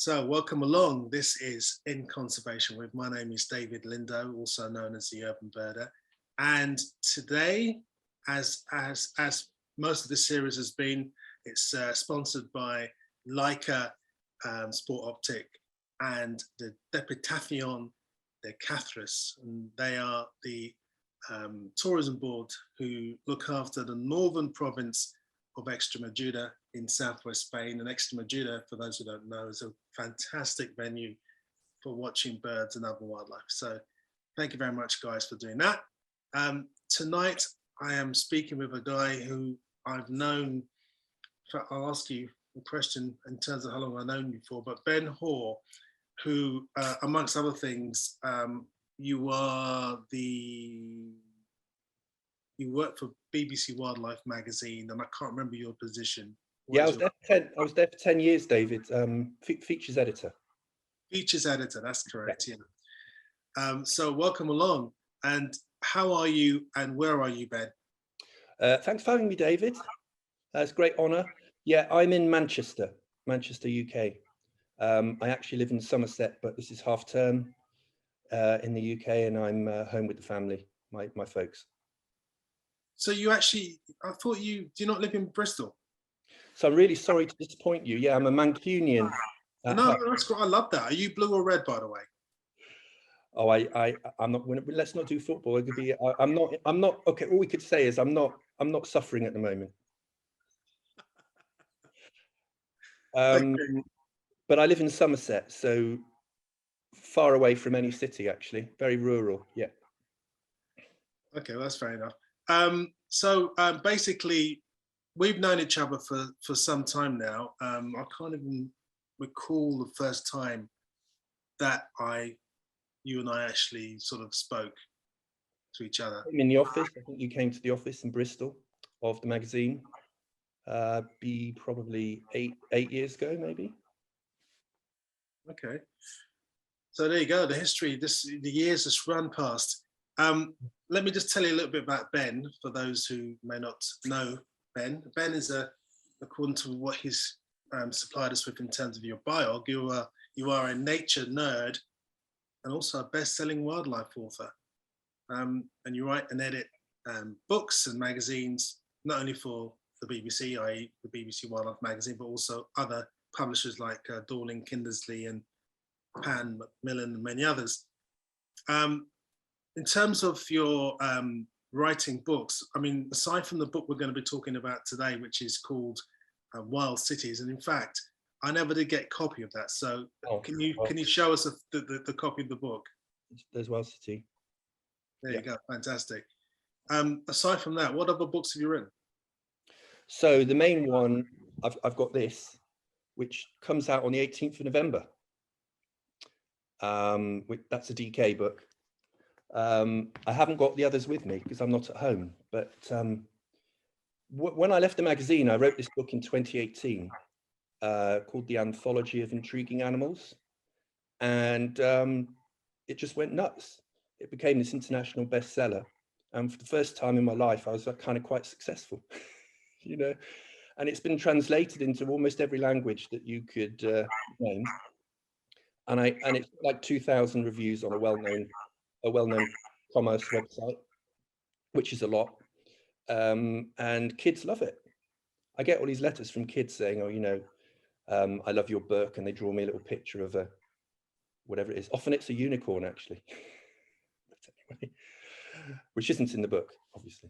So welcome along. This is In Conservation With. My name is David Lindo, also known as the Urban Birder. And today, as most of the series has been, it's sponsored by Leica Sport Optic and the Diputación de Cáceres. And they are the tourism board who look after the northern province of Extremadura in southwest Spain. And Extremadura, for those who don't know, is a fantastic venue for watching birds and other wildlife. So thank you very much, guys, for doing that. Tonight, I am speaking with a guy who I've known, I'll ask you a question in terms of how long I've known you for, but Ben Hoare, who, amongst other things, you work for BBC Wildlife magazine, and I can't remember your position. I was there for 10 years, David. Features editor. Features editor, that's correct, yeah. So welcome along. And how are you and where are you, Ben? Thanks for having me, David. It's a great honour. Yeah, I'm in Manchester, UK. I actually live in Somerset, but this is half term in the UK, and I'm home with the family, my folks. So you actually, I thought do you not live in Bristol? So I'm really sorry to disappoint you. Yeah, I'm a Mancunian. No, that's great. I love that. Are you blue or red, by the way? Oh, I'm not. Let's not do football. It could be. I'm not. Okay. All we could say is I'm not suffering at the moment. Okay. But I live in Somerset, so far away from any city. Actually, very rural. Yeah. Okay, well, that's fair enough. So basically, we've known each other for some time now. I can't even recall the first time that you and I actually sort of spoke to each other. In the office, I think you came to the office in Bristol of the magazine. Be probably eight years ago, maybe. Okay, so there you go. The history, the years just run past. Let me just tell you a little bit about Ben for those who may not know Ben. Ben is according to what he's supplied us with in terms of your biog, you are a nature nerd and also a best-selling wildlife author. And you write and edit books and magazines, not only for the BBC, i.e. the BBC Wildlife Magazine, but also other publishers like Dorling, Kindersley and Pan, Macmillan and many others. In terms of your writing books, I mean, aside from the book we're going to be talking about today, which is called Wild Cities, and in fact, I never did get a copy of that. So can you show us the copy of the book? There's Wild City. There you go, fantastic. Aside from that, what other books have you written? So the main one, I've got this, which comes out on the 18th of November. That's a DK book. I haven't got the others with me because I'm not at home, but when I left the magazine, I wrote this book in 2018 called The Anthology of Intriguing Animals, and it just went nuts. It became this international bestseller, and for the first time in my life, I was kind of quite successful, you know, and it's been translated into almost every language that you could name, and it's like 2,000 reviews on a well-known commerce website, which is a lot, and kids love it. I get all these letters from kids saying, oh, you know, I love your book, and they draw me a little picture of whatever it is. Often it's a unicorn, actually. But anyway, which isn't in the book, obviously.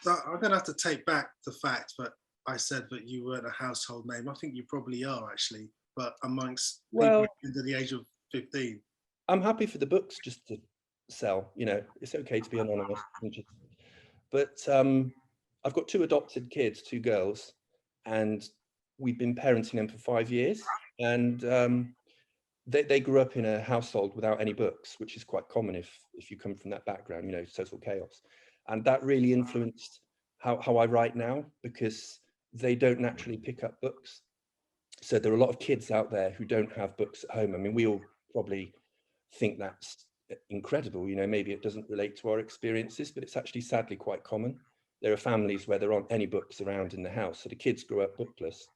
So I'm going to have to take back the fact that I said that you weren't a household name. I think you probably are, actually, but amongst people under the age of 15. I'm happy for the books just to sell, you know, it's okay to be anonymous. But I've got 2 adopted kids, 2 girls, and we've been parenting them for 5 years, and they grew up in a household without any books, which is quite common if you come from that background, you know, total chaos. And that really influenced how I write now, because they don't naturally pick up books. So there are a lot of kids out there who don't have books at home. I mean, we all probably think that's incredible, you know, maybe it doesn't relate to our experiences, but it's actually sadly quite common. There are families where there aren't any books around in the house, so the kids grew up bookless,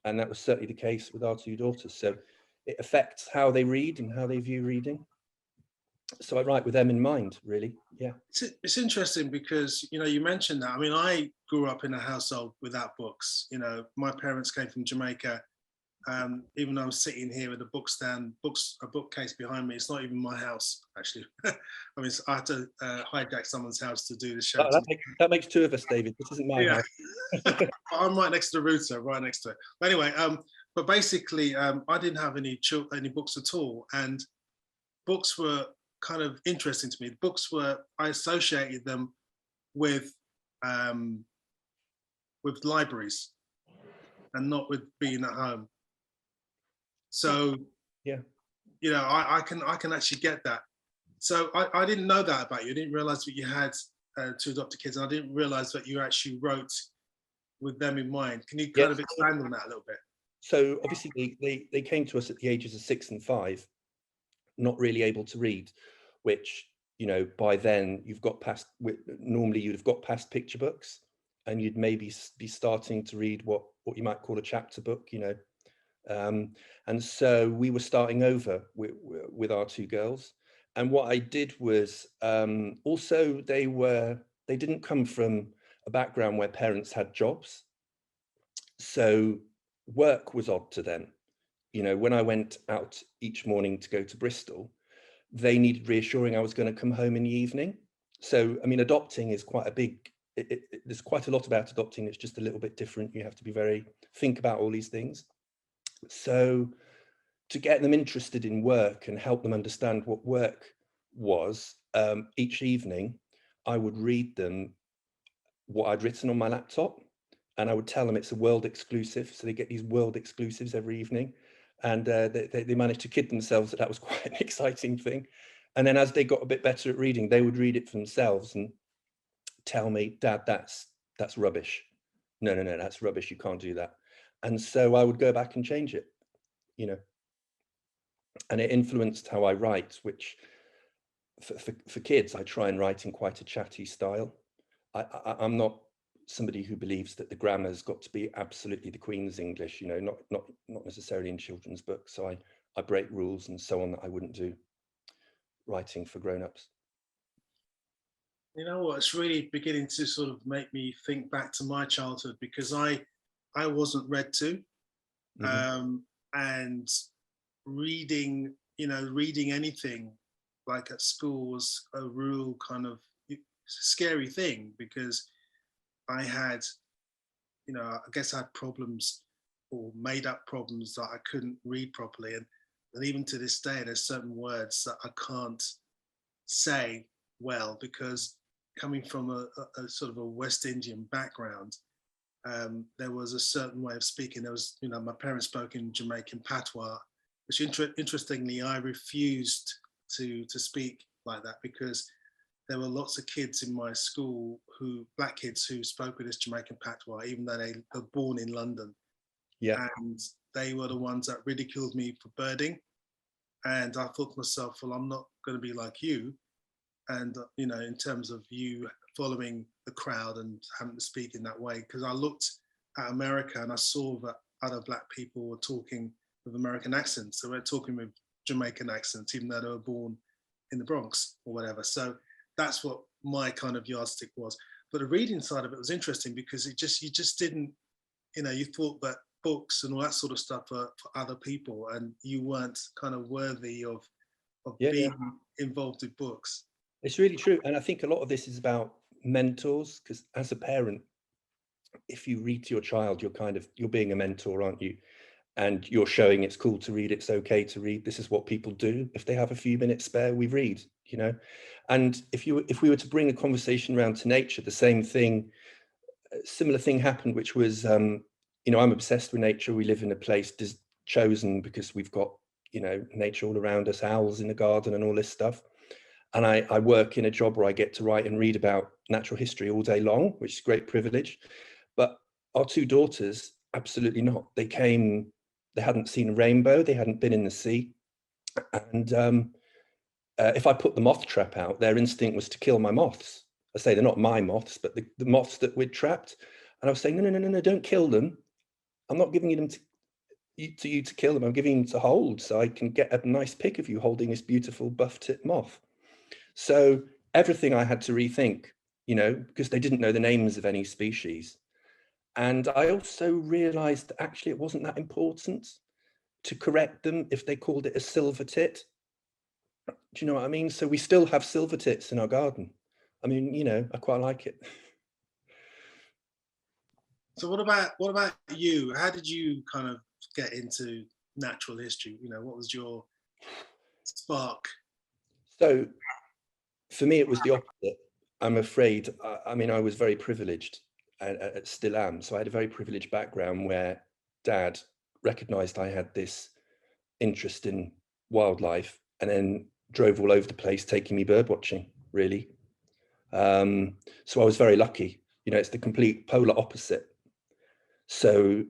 and that was certainly the case with our 2 daughters. So it affects how they read and how they view reading. So I write with them in mind, really. Yeah. It's interesting because, you know, you mentioned that. I mean, I grew up in a household without books. You know, my parents came from Jamaica. Even though I'm sitting here with a bookcase behind me, it's not even my house, actually. I mean, I had to hijack someone's house to do the show. Oh, that makes two of us, David. This isn't my house. I'm right next to the router, right next to it. But anyway, but basically, I didn't have any books at all, and books were kind of interesting to me. Books were, I associated them with libraries and not with being at home. So yeah, you know, I can actually get that. So I didn't know that about you. I didn't realize that you had two adopted kids, and I didn't realize that you actually wrote with them in mind. Can you kind of expand on that a little bit? So obviously they came to us at the ages of 6 and 5, not really able to read, which, you know, by then you've got past, normally you'd have got past picture books, and you'd maybe be starting to read what you might call a chapter book, you know. And so we were starting over with our two girls. And what I did was, also they didn't come from a background where parents had jobs. So work was odd to them. You know, when I went out each morning to go to Bristol, they needed reassuring I was going to come home in the evening. So, I mean, adopting is quite a big, there's quite a lot about adopting. It's just a little bit different. You have to be think about all these things. So to get them interested in work and help them understand what work was, each evening, I would read them what I'd written on my laptop, and I would tell them it's a world exclusive. So they get these world exclusives every evening. And they managed to kid themselves that was quite an exciting thing. And then as they got a bit better at reading, they would read it for themselves and tell me, Dad, that's rubbish. No, that's rubbish. You can't do that. And so I would go back and change it, you know. And it influenced how I write, which for kids, I try and write in quite a chatty style. I'm not somebody who believes that the grammar's got to be absolutely the Queen's English, you know, not necessarily in children's books. So I break rules and so on that I wouldn't do writing for grown-ups. You know what, it's really beginning to sort of make me think back to my childhood, because I wasn't read to. And reading anything like at school was a real kind of scary thing, because I had, you know, I guess I had problems, or made up problems, that I couldn't read properly. And even to this day, there's certain words that I can't say well, because coming from a sort of a West Indian background, there was a certain way of speaking. There was, you know, my parents spoke in Jamaican patois, which interestingly, I refused to speak like that, because there were lots of kids in my school, black kids who spoke with this Jamaican patois, even though they were born in London. Yeah. And they were the ones that ridiculed me for birding. And I thought to myself, well, I'm not going to be like you. And, you know, in terms of you following the crowd and having to speak in that way, because I looked at America and I saw that other black people were talking with American accents. They were talking with Jamaican accents, even though they were born in the Bronx or whatever. So that's what my kind of yardstick was. But the reading side of it was interesting, because you just didn't, you know, you thought that books and all that sort of stuff are for other people, and you weren't kind of worthy of being involved with books. It's really true. And I think a lot of this is about mentors, because as a parent, if you read to your child, you're being a mentor, aren't you? And you're showing it's cool to read, it's okay to read, this is what people do. If they have a few minutes spare, we read, you know. And if we were to bring a conversation around to nature, the same thing, similar thing happened, which was, you know, I'm obsessed with nature. We live in a place chosen because we've got, you know, nature all around us, owls in the garden and all this stuff. And I work in a job where I get to write and read about natural history all day long, which is a great privilege. But our two daughters, absolutely not. They hadn't seen a rainbow, they hadn't been in the sea. And if I put the moth trap out, their instinct was to kill my moths. I say they're not my moths, but the moths that we'd trapped. And I was saying, no, don't kill them. I'm not giving you them to, you to kill them. I'm giving them to hold so I can get a nice pic of you holding this beautiful buff-tip moth. So everything I had to rethink, you know, because they didn't know the names of any species. And I also realized that actually it wasn't that important to correct them if they called it a silver tit. Do you know what I mean? So we still have silver tits in our garden. I mean, you know, I quite like it. So what about you? How did you kind of get into natural history? You know, what was your spark? So for me, it was the opposite. I'm afraid. I mean, I was very privileged and still am. So I had a very privileged background where Dad recognized I had this interest in wildlife and then drove all over the place taking me bird watching, really. So I was very lucky. You know, it's the complete polar opposite. So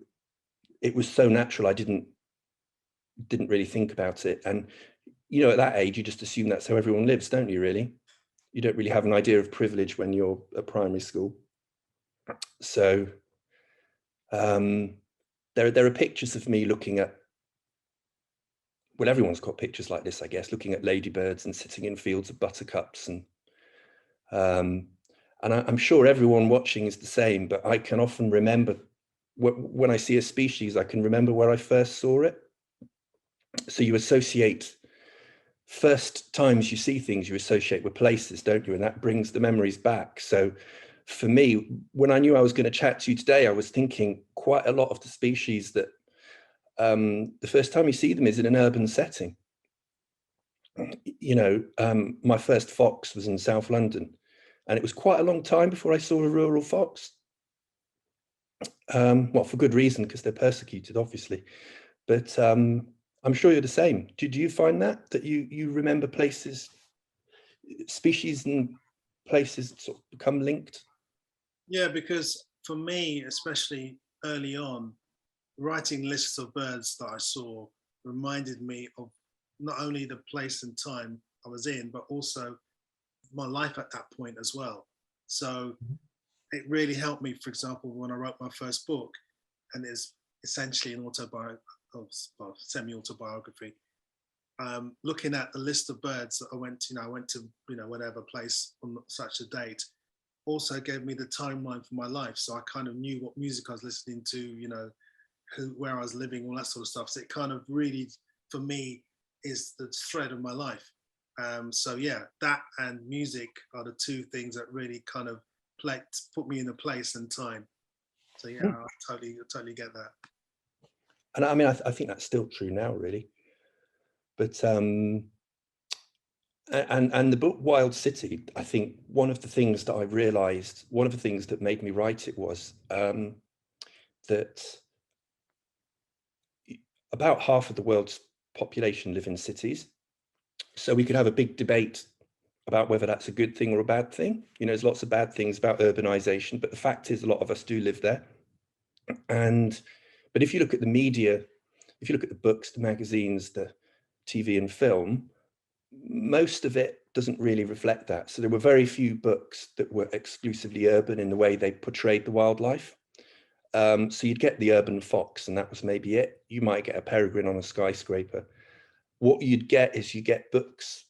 it was so natural. I didn't really think about it. And, you know, at that age, you just assume that's how everyone lives, don't you, really? You don't really have an idea of privilege when you're at primary school. So there are pictures of me looking at, well, everyone's got pictures like this, I guess, looking at ladybirds and sitting in fields of buttercups. And I'm sure everyone watching is the same, but I can often remember when I see a species, I can remember where I first saw it. So you associate, first times you see things, you associate with places, don't you? And that brings the memories back. So for me, when I knew I was going to chat to you today, I was thinking quite a lot of the species that the first time you see them is in an urban setting. You know, my first fox was in South London, and it was quite a long time before I saw a rural fox. Well, for good reason, because they're persecuted, obviously. But I'm sure you're the same. Do you find that you remember places, species and places sort of become linked? Yeah, because for me, especially early on, writing lists of birds that I saw reminded me of not only the place and time I was in, but also my life at that point as well. So it really helped me, for example, when I wrote my first book, and it's essentially an semi-autobiography. Looking at the list of birds that I went to, whatever place on such a date, also gave me the timeline for my life. So I kind of knew what music I was listening to, you know, where I was living, all that sort of stuff. So it kind of really, for me, is the thread of my life. So yeah, that and music are the two things that really kind of put me in a place and time. So yeah, I totally get that. And I mean, I think that's still true now, really. But and the book Wild City, I think one of the things that I realized, one of the things that made me write it was that about half of the world's population live in cities. So we could have a big debate about whether that's a good thing or a bad thing. You know, there's lots of bad things about urbanization, but the fact is a lot of us do live there. But if you look at the media, if you look at the books, the magazines, the TV and film, most of it doesn't really reflect that. So there were very few books that were exclusively urban in the way they portrayed the wildlife. So you'd get the urban fox, and that was maybe it. You might get a peregrine on a skyscraper. What you'd get is you get books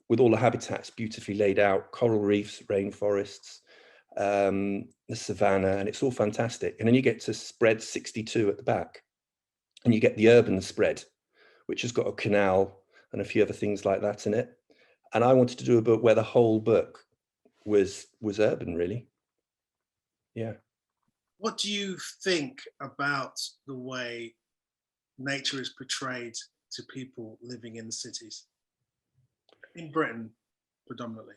with all the habitats beautifully laid out, coral reefs, rainforests, the savannah, and it's all fantastic. And then you get to spread 62 at the back, and you get the urban spread, which has got a canal and a few other things like that in it. And I wanted to do a book where the whole book was urban, really. Yeah. What do you think about the way nature is portrayed to people living in the cities? In Britain, predominantly.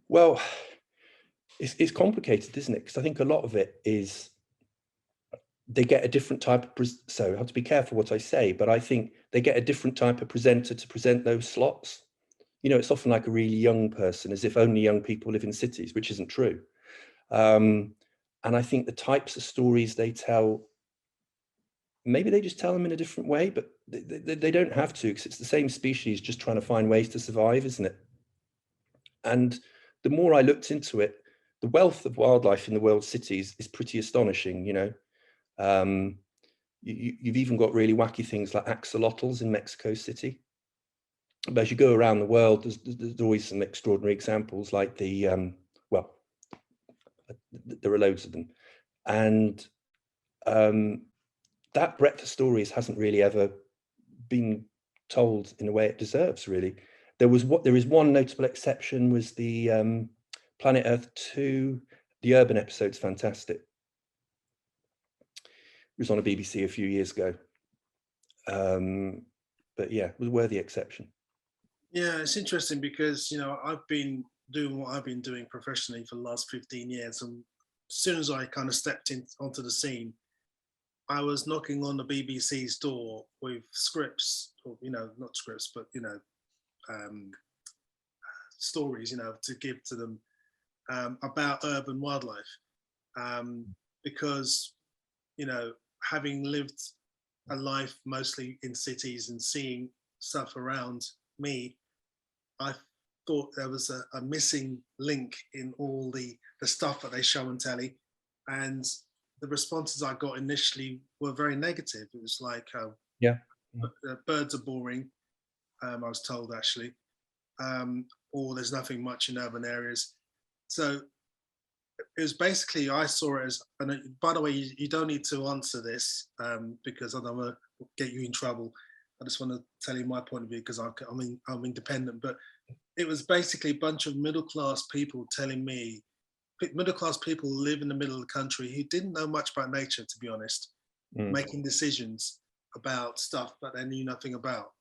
Well, it's complicated, isn't it? Because I think a lot of it is they get a different type of, so I have to be careful what I say, but I think they get a different type of presenter to present those slots. You know, it's often like a really young person, as if only young people live in cities, which isn't true. And I think the types of stories they tell, maybe they just tell them in a different way, but they don't have to, because it's the same species just trying to find ways to survive, isn't it? And the more I looked into it, the wealth of wildlife in the world's cities is pretty astonishing, you know. You've even got really wacky things like axolotls in Mexico City. But as you go around the world, there's always some extraordinary examples, like the, well, there are loads of them. And that breadth of stories hasn't really ever been told in a way it deserves, really. There is one notable exception, was the Planet Earth 2. The urban episode's fantastic. It was on a BBC a few years ago. But yeah, it was a worthy exception. Yeah, it's interesting because, I've been doing what I've been doing professionally for the last 15 years. And as soon as I kind of stepped onto the scene, I was knocking on the BBC's door with scripts, or, not scripts, but, stories, to give to them about urban wildlife. Because, having lived a life mostly in cities and seeing stuff around me, I thought there was a missing link in all the stuff that they show on telly. And the responses I got initially were very negative. It was like, birds are boring, I was told, actually, or there's nothing much in urban areas. So it was basically, I saw it as, and by the way, you don't need to answer this because I don't want to get you in trouble. I just want to tell you my point of view because I'm independent. But it was basically a bunch of middle-class people telling me, middle-class people who live in the middle of the country who didn't know much about nature, to be honest, making decisions about stuff that they knew nothing about.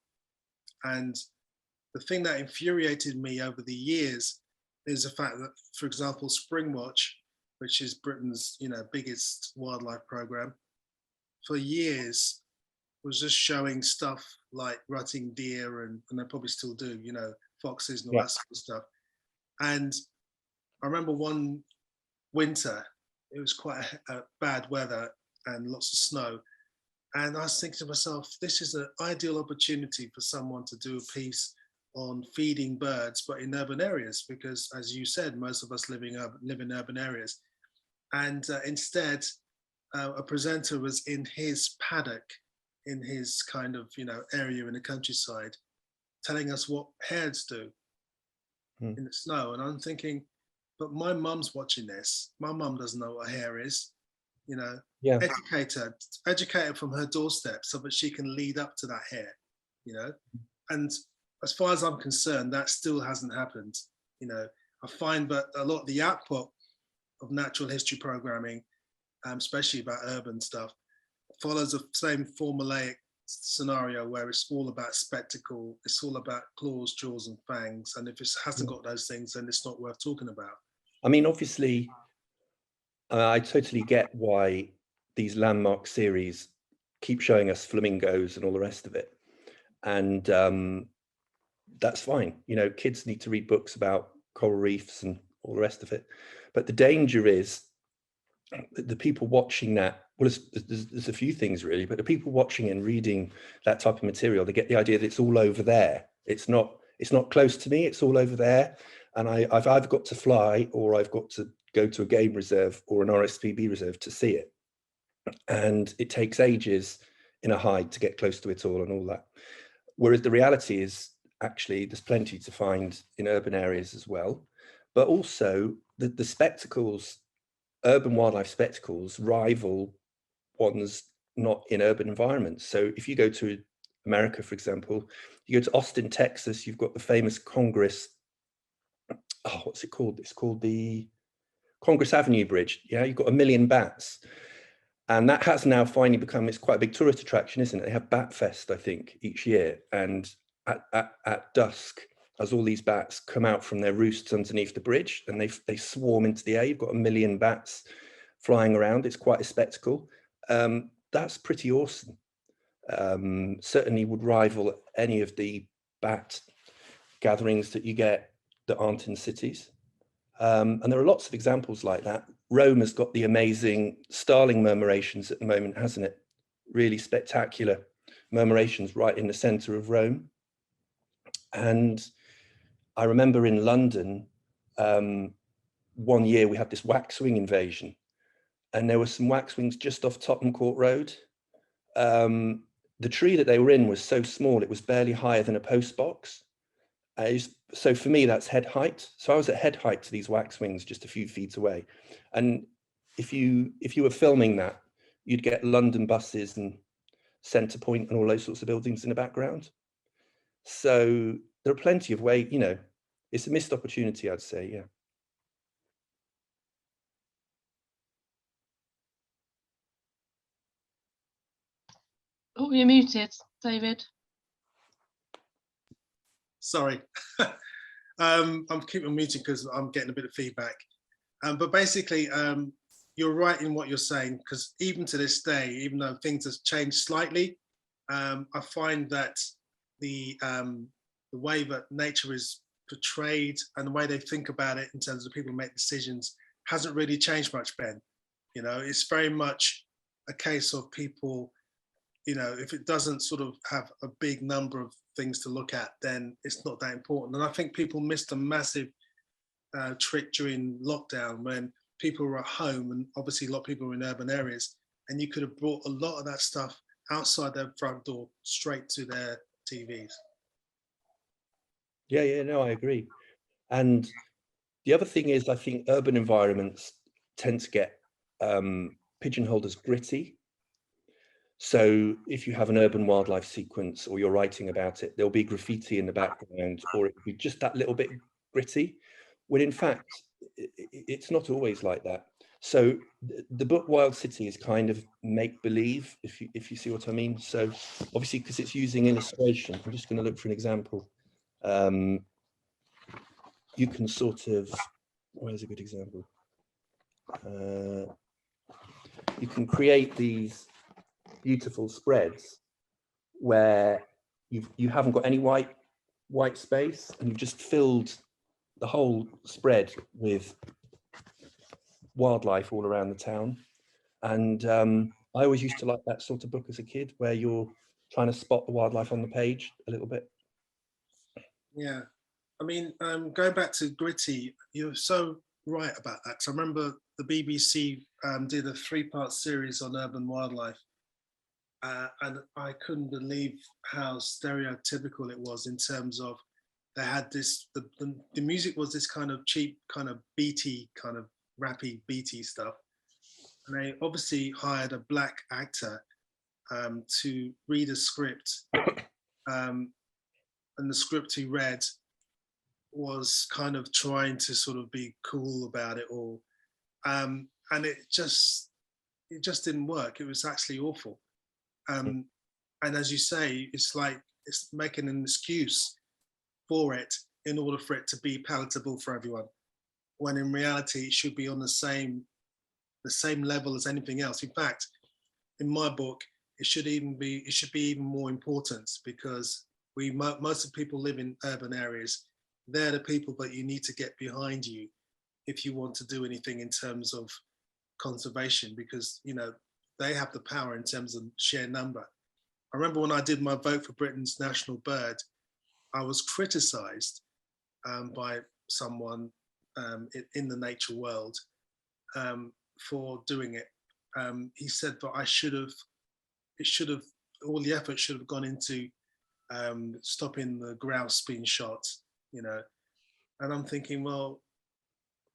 And the thing that infuriated me over the years is the fact that, for example, Springwatch, which is Britain's biggest wildlife program, for years was just showing stuff like rutting deer and they probably still do, foxes and all that sort of stuff. And I remember one winter, it was quite a bad weather and lots of snow. And I was thinking to myself, this is an ideal opportunity for someone to do a piece on feeding birds, but in urban areas, because as you said, most of us live in urban areas. And instead, a presenter was in his paddock, in his kind of, area in the countryside, telling us what hares do in the snow. And I'm thinking, but my mum's watching this. My mum doesn't know what a hare is, educate her from her doorstep so that she can lead up to that hare, and as far as I'm concerned, that still hasn't happened. I find that a lot of the output of natural history programming, especially about urban stuff, follows the same formulaic scenario where it's all about spectacle, it's all about claws, jaws, and fangs. And if it hasn't got those things, then it's not worth talking about. I mean, obviously, I totally get why these landmark series keep showing us flamingos and all the rest of it. And that's fine. Kids need to read books about coral reefs and all the rest of it. But the danger is that the people watching that, well, there's a few things really, but the people watching and reading that type of material, they get the idea that it's all over there. It's not close to me, it's all over there. And I've either got to fly or I've got to go to a game reserve or an RSPB reserve to see it. And it takes ages in a hide to get close to it all and all that. Whereas the reality is, actually, there's plenty to find in urban areas as well. But also the spectacles, urban wildlife spectacles, rival ones not in urban environments. So if you go to America, for example, you go to Austin, Texas, you've got the famous Congress, what's it called? It's called the Congress Avenue Bridge. Yeah, you've got 1 million bats. And that has now finally become, it's quite a big tourist attraction, isn't it? They have Bat Fest, I think, each year. And at dusk, as all these bats come out from their roosts underneath the bridge and they swarm into the air, you've got 1 million bats flying around. It's quite a spectacle. That's pretty awesome. Certainly would rival any of the bat gatherings that you get that aren't in cities. And there are lots of examples like that. Rome has got the amazing starling murmurations at the moment, hasn't it? Really spectacular murmurations right in the center of Rome. And I remember in London, one year we had this waxwing invasion, and there were some waxwings just off Tottenham Court Road. the tree that they were in was so small, it was barely higher than a post box. So for me, that's head height. So I was at head height to these waxwings just a few feet away. And if you were filming that, you'd get London buses and Centre Point and all those sorts of buildings in the background. So there are plenty of ways, it's a missed opportunity, I'd say, yeah. Oh, you're muted, David. Sorry. I'm keeping muted because I'm getting a bit of feedback. But basically, you're right in what you're saying, because even to this day, even though things have changed slightly, I find that the way that nature is portrayed and the way they think about it in terms of people who make decisions hasn't really changed much, Ben. It's very much a case of people, if it doesn't sort of have a big number of things to look at, then it's not that important. And I think people missed a massive trick during lockdown when people were at home, and obviously a lot of people were in urban areas, and you could have brought a lot of that stuff outside their front door straight to their TVs. Yeah, no, I agree. And the other thing is, I think urban environments tend to get pigeonholed as gritty. So if you have an urban wildlife sequence or you're writing about it, there'll be graffiti in the background, or it will be just that little bit gritty, when in fact, it's not always like that. So the book Wild City is kind of make-believe, if you see what I mean. So obviously, because it's using illustration, I'm just going to look for an example. You can sort of, where's a good example? You can create these beautiful spreads where you haven't got any white space, and you've just filled the whole spread with wildlife all around the town. And I always used to like that sort of book as a kid, where you're trying to spot the wildlife on the page a little bit. Yeah, I mean, going back to gritty, you're so right about that. Because I remember the BBC did a 3-part series on urban wildlife, and I couldn't believe how stereotypical it was in terms of they had this, the music was this kind of cheap, kind of beaty, kind of rappy, beaty stuff. And they obviously hired a black actor to read a script. And the script he read was kind of trying to sort of be cool about it all. And it just didn't work. It was actually awful. And as you say, it's like it's making an excuse for it in order for it to be palatable for everyone, when in reality it should be on the same level as anything else. In fact, in my book, it should be even more important, because most of the people live in urban areas. They're the people that you need to get behind you if you want to do anything in terms of conservation, because they have the power in terms of sheer number. I remember when I did my vote for Britain's national bird, I was criticised by someone in the nature world for doing it. He said that all the effort should have gone into stopping the grouse being shot, and I'm thinking, well,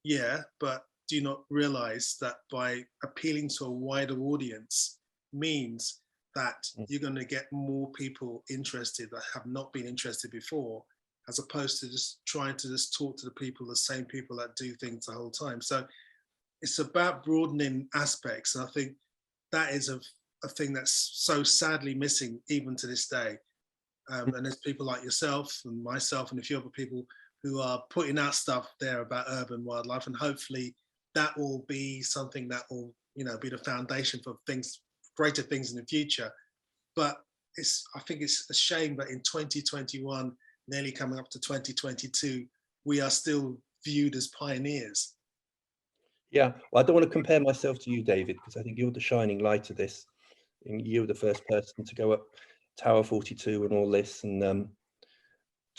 yeah, but do you not realize that by appealing to a wider audience means that you're going to get more people interested that have not been interested before, as opposed to just trying to just talk to the same people that do things the whole time. So it's about broadening aspects, and I think that is a thing that's so sadly missing even to this day. And there's people like yourself and myself and a few other people who are putting out stuff there about urban wildlife, and hopefully that will be something that will, be the foundation for greater things in the future. But I think it's a shame that in 2021, nearly coming up to 2022, we are still viewed as pioneers. Yeah, well, I don't want to compare myself to you, David, because I think you're the shining light of this. And you were the first person to go up Tower 42 and all this, and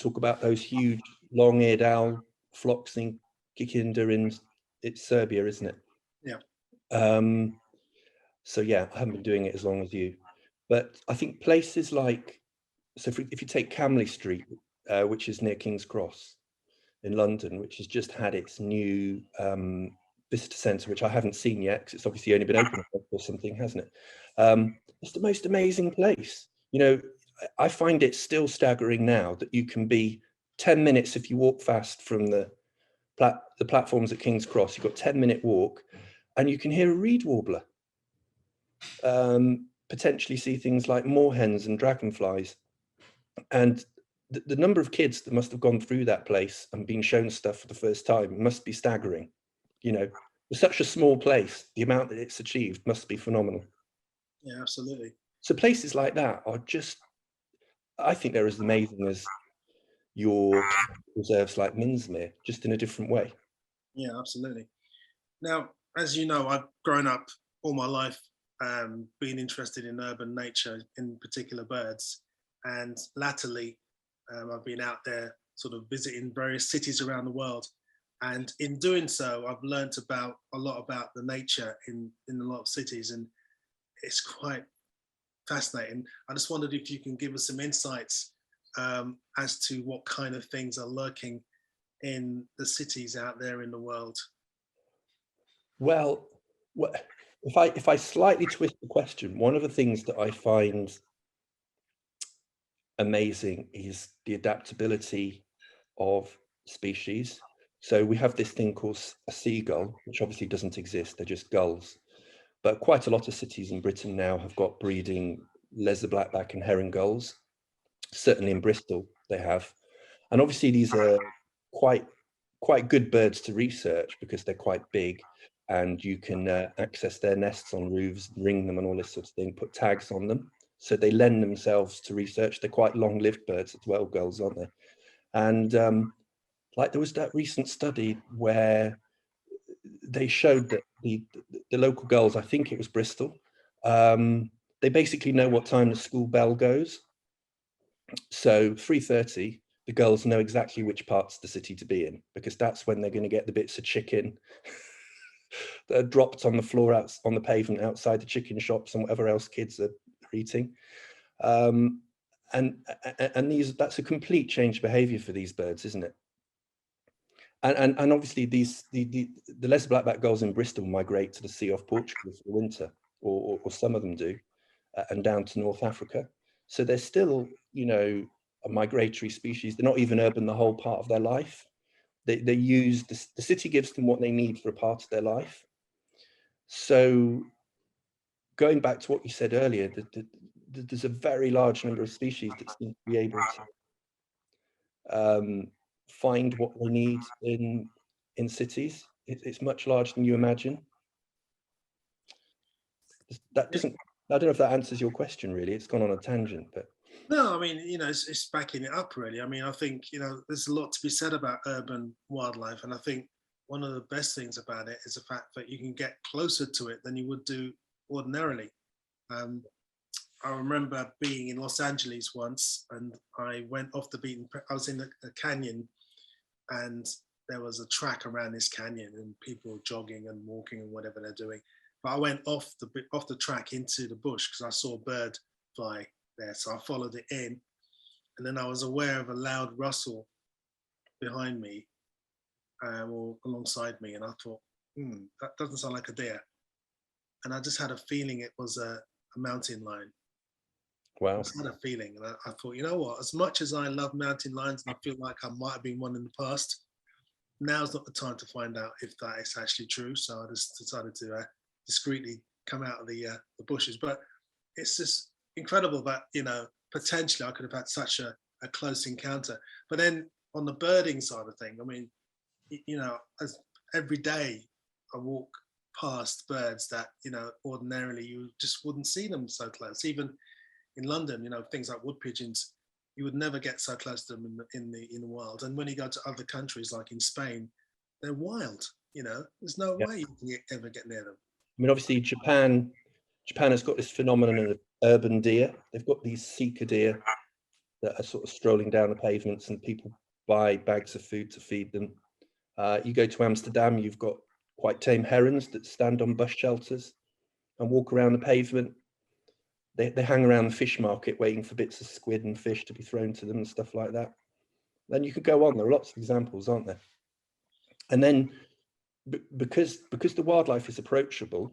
talk about those huge long-eared owl flocks in Kikinda, and it's Serbia, isn't it? Yeah. So yeah, I haven't been doing it as long as you, But I think places like, so if you take Camley Street, which is near King's Cross in London, which has just had its new visitor centre, which I haven't seen yet, because it's obviously only been open or something, hasn't it? It's the most amazing place. You know, I find it still staggering now that you can be 10 minutes if you walk fast from the platforms at King's Cross. You've got 10-minute walk, and you can hear a reed warbler. Potentially see things like moorhens and dragonflies. And the number of kids that must have gone through that place and been shown stuff for the first time must be staggering. You know, for such a small place, the amount that it's achieved must be phenomenal. Yeah, absolutely. So places like that are just, I think they're as amazing as your reserves like Minsmere, just in a different way. Yeah, absolutely. Now, as you know, I've grown up all my life being interested in urban nature, in particular birds. And latterly, I've been out there sort of visiting various cities around the world. And in doing so, I've learned a lot about the nature in a lot of cities. And it's quite fascinating. I just wondered if you can give us some insights as to what kind of things are lurking in the cities out there in the world. Well, if I slightly twist the question, one of the things that I find amazing is the adaptability of species. So we have this thing called a seagull, which obviously doesn't exist, they're just gulls. But quite a lot of cities in Britain now have got breeding lesser blackback and herring gulls. Certainly in Bristol they have. And obviously these are quite good birds to research because they're quite big, and you can access their nests on roofs, ring them and all this sort of thing, put tags on them. So they lend themselves to research. They're quite long-lived birds as well, gulls, aren't they? And like there was that recent study where they showed that the local gulls, I think it was Bristol, they basically know what time the school bell goes. So 3:30, the gulls know exactly which parts of the city to be in, because that's when they're going to get the bits of chicken that are dropped on the floor out on the pavement outside the chicken shops and whatever else kids are eating. And that's a complete change of behavior for these birds, isn't it? And obviously the lesser blackback gulls in Bristol migrate to the sea off Portugal for the winter, or some of them do, and down to North Africa. So they're still, you know, a migratory species. They're not even urban the whole part of their life. They use the city gives them what they need for a part of their life. So going back to what you said earlier, there's a very large number of species that seem to be able to find what they need in cities. It's much larger than you imagine. That doesn't, I don't know if that answers your question really. It's gone on a tangent, but. No, I mean, you know, it's backing it up really. I mean, I think, you know, there's a lot to be said about urban wildlife. And I think one of the best things about it is the fact that you can get closer to it than you would do ordinarily. I remember being in Los Angeles once, and I went off the beaten. I was in a canyon, and there was a track around this canyon, and people were jogging and walking and whatever they're doing. But I went off the track into the bush because I saw a bird fly there, so I followed it in, and then I was aware of a loud rustle behind me, or alongside me, and I thought, that doesn't sound like a deer, and I just had a feeling it was a mountain lion. Wow. I just had a feeling, and I thought, you know what? As much as I love mountain lions, and I feel like I might have been one in the past, now's not the time to find out if that is actually true. So I just decided to discreetly come out of the bushes. But it's just incredible that, you know, potentially I could have had such a close encounter. But then on the birding side of thing, I mean, you know, as every day I walk past birds that, you know, ordinarily you just wouldn't see them so close. Even in London, you know, things like wood pigeons, you would never get so close to them in the wild. And when you go to other countries, like in Spain, they're wild. You know, there's no way you can ever get near them. I mean, obviously Japan has got this phenomenon of urban deer. They've got these seeker deer that are sort of strolling down the pavements, and people buy bags of food to feed them. You go to Amsterdam, you've got quite tame herons that stand on bus shelters and walk around the pavement. they hang around the fish market waiting for bits of squid and fish to be thrown to them and stuff like that. Then you could go on. There are lots of examples, aren't there? And then because the wildlife is approachable,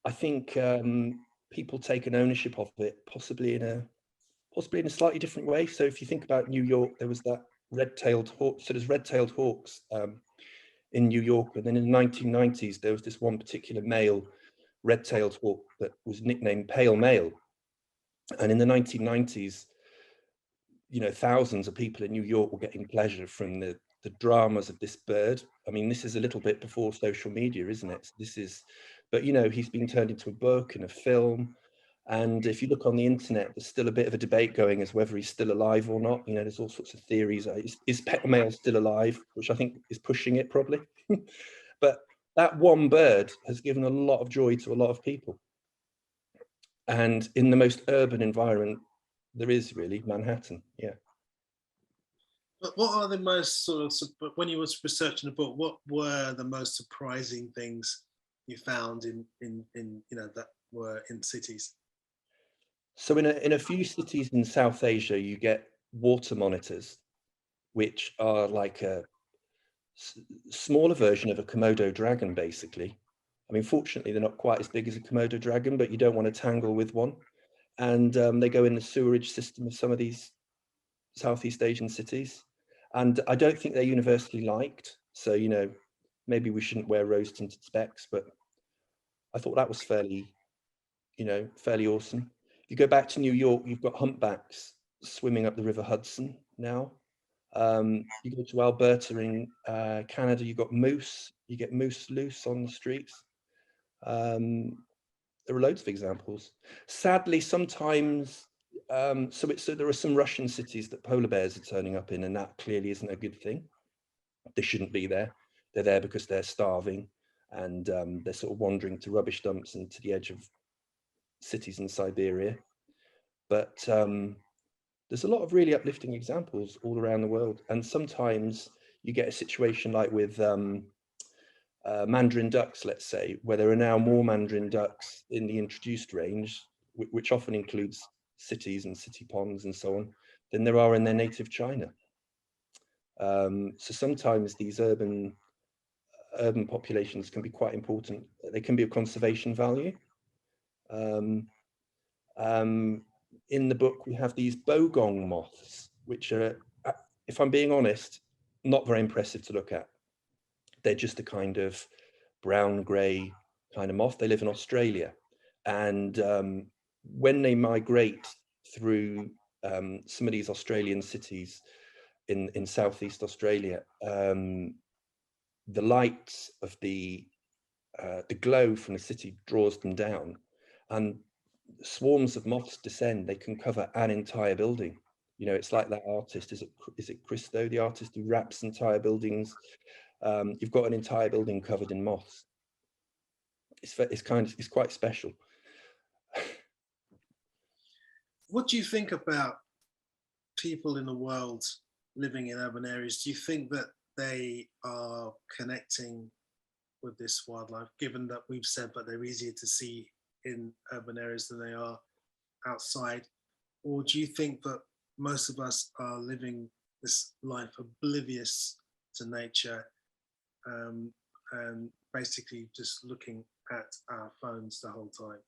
I think people take an ownership of it, possibly in a slightly different way. So if you think about New York, there was that red-tailed hawk. So there's red-tailed hawks in New York, and then in the 1990s there was this one particular male red-tailed hawk that was nicknamed Pale Male. And in the 1990s, thousands of people in New York were getting pleasure from the dramas of this bird. I mean, this is a little bit before social media, isn't it? But he's been turned into a book and a film. And if you look on the internet, there's still a bit of a debate going as whether he's still alive or not. There's all sorts of theories. Is Pale Male still alive? Which I think is pushing it probably. But that one bird has given a lot of joy to a lot of people. And in the most urban environment there is, really, Manhattan. Yeah. But what are the most when you were researching the book, what were the most surprising things you found in that were in cities? So in a few cities in South Asia, you get water monitors, which are like a smaller version of a Komodo dragon, basically. I mean, fortunately, they're not quite as big as a Komodo dragon, but you don't want to tangle with one. And they go in the sewerage system of some of these Southeast Asian cities. And I don't think they're universally liked. So, maybe we shouldn't wear rose-tinted specs, but I thought that was fairly awesome. If you go back to New York, you've got humpbacks swimming up the River Hudson now. You go to Alberta in Canada, you've got moose. You get moose loose on the streets. There are loads of examples. Sadly, sometimes, so there are some Russian cities that polar bears are turning up in, and that clearly isn't a good thing. They shouldn't be there. They're there because they're starving, and they're sort of wandering to rubbish dumps and to the edge of cities in Siberia. But there's a lot of really uplifting examples all around the world. And sometimes you get a situation like with Mandarin ducks, let's say, where there are now more Mandarin ducks in the introduced range, which often includes cities and city ponds and so on, than there are in their native China. So sometimes these urban populations can be quite important. They can be of conservation value. In the book, we have these Bogong moths, which are, if I'm being honest, not very impressive to look at. They're just a kind of brown grey kind of moth. They live in Australia, and when they migrate through some of these Australian cities in Southeast Australia, the lights of the glow from the city draws them down, and swarms of moths descend. They can cover an entire building. It's like that artist, is it Christo, the artist who wraps entire buildings? You've got an entire building covered in moths. It's quite special. What do you think about people in the world living in urban areas? Do you think that they are connecting with this wildlife, given that we've said that they're easier to see in urban areas than they are outside? Or do you think that most of us are living this life oblivious to nature, and basically just looking at our phones the whole time?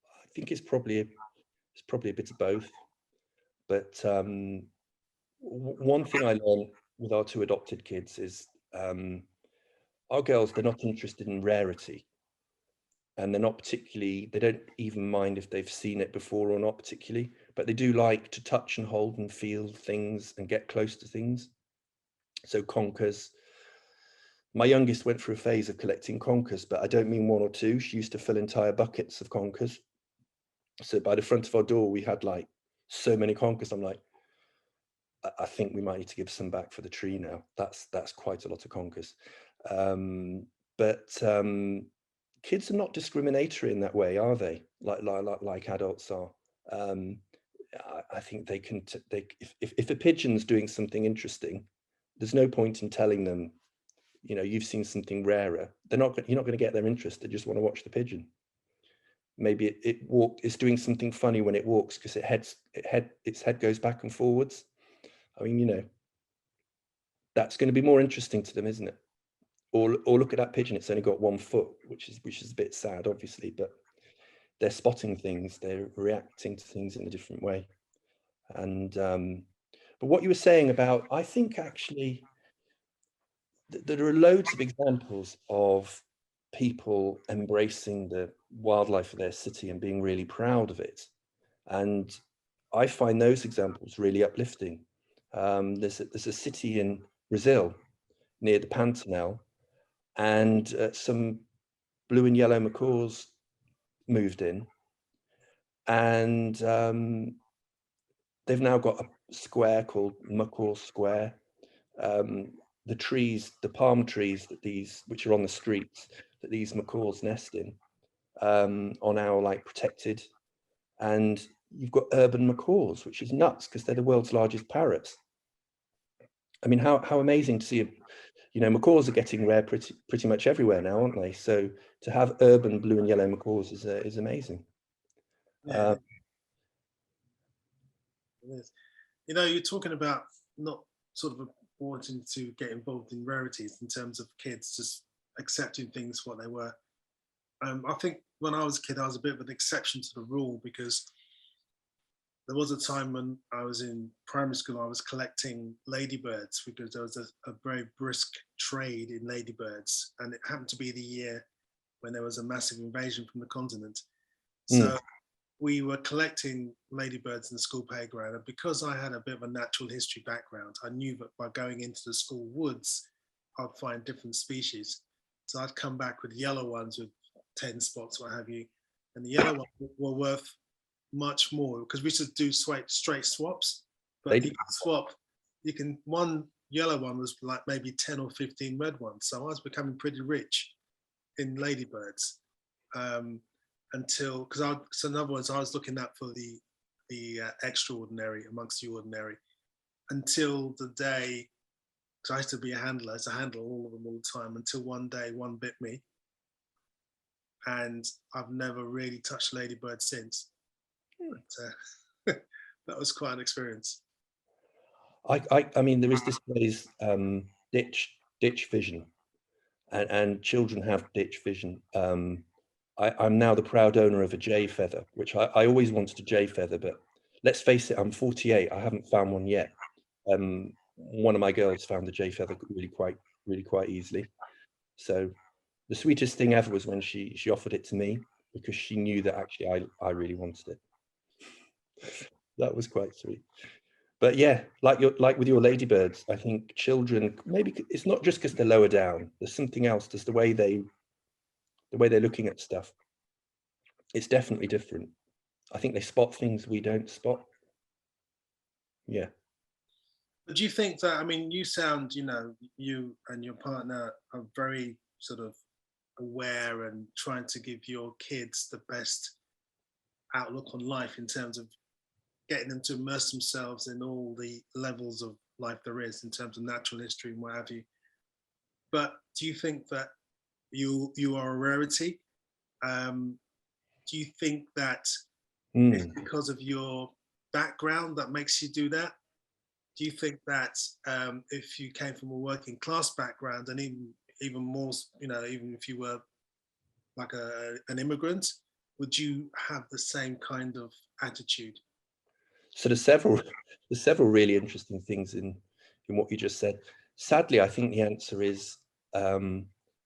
I think it's probably a bit of both. But one thing I learned with our two adopted kids is our girls, they're not interested in rarity. And they don't even mind if they've seen it before or not particularly, but they do like to touch and hold and feel things and get close to things. So conkers. My youngest went through a phase of collecting conkers, but I don't mean one or two. She used to fill entire buckets of conkers. So by the front of our door, we had like so many conkers. I'm like, I think we might need to give some back for the tree now. That's quite a lot of conkers. But kids are not discriminatory in that way, are they? Like adults are. I think they can. If a pigeon's doing something interesting, there's no point in telling them, you've seen something rarer. You're not going to get their interest. They just want to watch the pigeon. maybe it's doing something funny when it walks because its head goes back and forwards. I mean, you know, that's going to be more interesting to them, isn't it? Or look at that pigeon, it's only got 1 foot, which is a bit sad, obviously, but they're spotting things, they're reacting to things in a different way. And but what you were saying about, I think actually there are loads of examples of people embracing the wildlife of their city and being really proud of it. And I find those examples really uplifting. There's a city in Brazil near the Pantanal, and some blue and yellow macaws moved in, and they've now got a square called Macaw Square. The trees, the palm trees which are on the streets that these macaws nest in, are now like protected, and you've got urban macaws, which is nuts because they're the world's largest parrots. I mean, how amazing to see, you know, macaws are getting rare pretty much everywhere now, aren't they? So to have urban blue and yellow macaws is amazing. Yeah, it is. You know, you're talking about not sort of wanting to get involved in rarities in terms of kids just accepting things for what they were. I think when I was a kid, I was a bit of an exception to the rule because there was a time when I was in primary school, I was collecting ladybirds because there was a very brisk trade in ladybirds, and it happened to be the year when there was a massive invasion from the continent. So we were collecting ladybirds in the school playground, and because I had a bit of a natural history background, I knew that by going into the school woods, I'd find different species. So I'd come back with yellow ones with 10 spots, what have you, and the yellow ones were worth much more because we used to do straight swaps. But you can swap, one yellow one was like maybe 10 or 15 red ones. So I was becoming pretty rich in ladybirds. Until, so in other words, I was looking out for the extraordinary amongst the ordinary until the day, because I used to be a handler, I used to handle all of them all the time, until one day one bit me, and I've never really touched ladybird since. But, that was quite an experience. I mean, there is this phrase, ditch vision, and children have ditch vision. I'm now the proud owner of a jay feather, which I always wanted a jay feather, but let's face it, I'm 48. I haven't found one yet. One of my girls found a jay feather really quite easily. So the sweetest thing ever was when she offered it to me because she knew that actually I really wanted it. That was quite sweet. But yeah, like with your ladybirds, I think children, maybe it's not just because they're lower down. There's something else. There's the way they're looking at stuff. It's definitely different. I think they spot things we don't spot. Yeah. But do you think that, I mean, you sound, you know, you and your partner are very sort of aware and trying to give your kids the best outlook on life in terms of getting them to immerse themselves in all the levels of life there is in terms of natural history and what have you. But do you think that you are a rarity? Do you think that it's because of your background that makes you do that? Do you think that if you came from a working class background, and even more, you know, even if you were like an immigrant, would you have the same kind of attitude? So there's several really interesting things in what you just said. Sadly, I think the answer is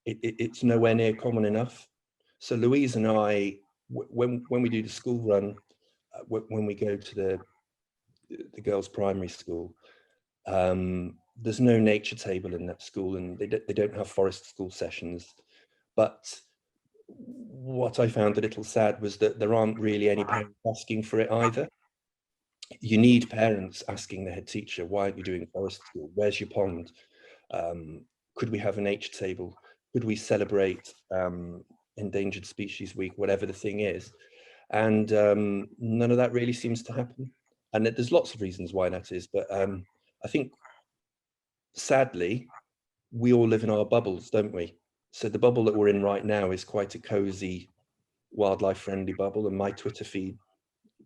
it's nowhere near common enough. So Louise and I, when we do the school run, when we go to the girls' primary school, there's no nature table in that school, and they don't have forest school sessions. But what I found a little sad was that there aren't really any parents asking for it either. You need parents asking the head teacher, why aren't you doing forest school? Where's your pond? Could we have a nature table? Could we celebrate Endangered Species Week, whatever the thing is? And none of that really seems to happen. And there's lots of reasons why that is, but I think, sadly, we all live in our bubbles, don't we? So the bubble that we're in right now is quite a cozy wildlife friendly bubble, and my Twitter feed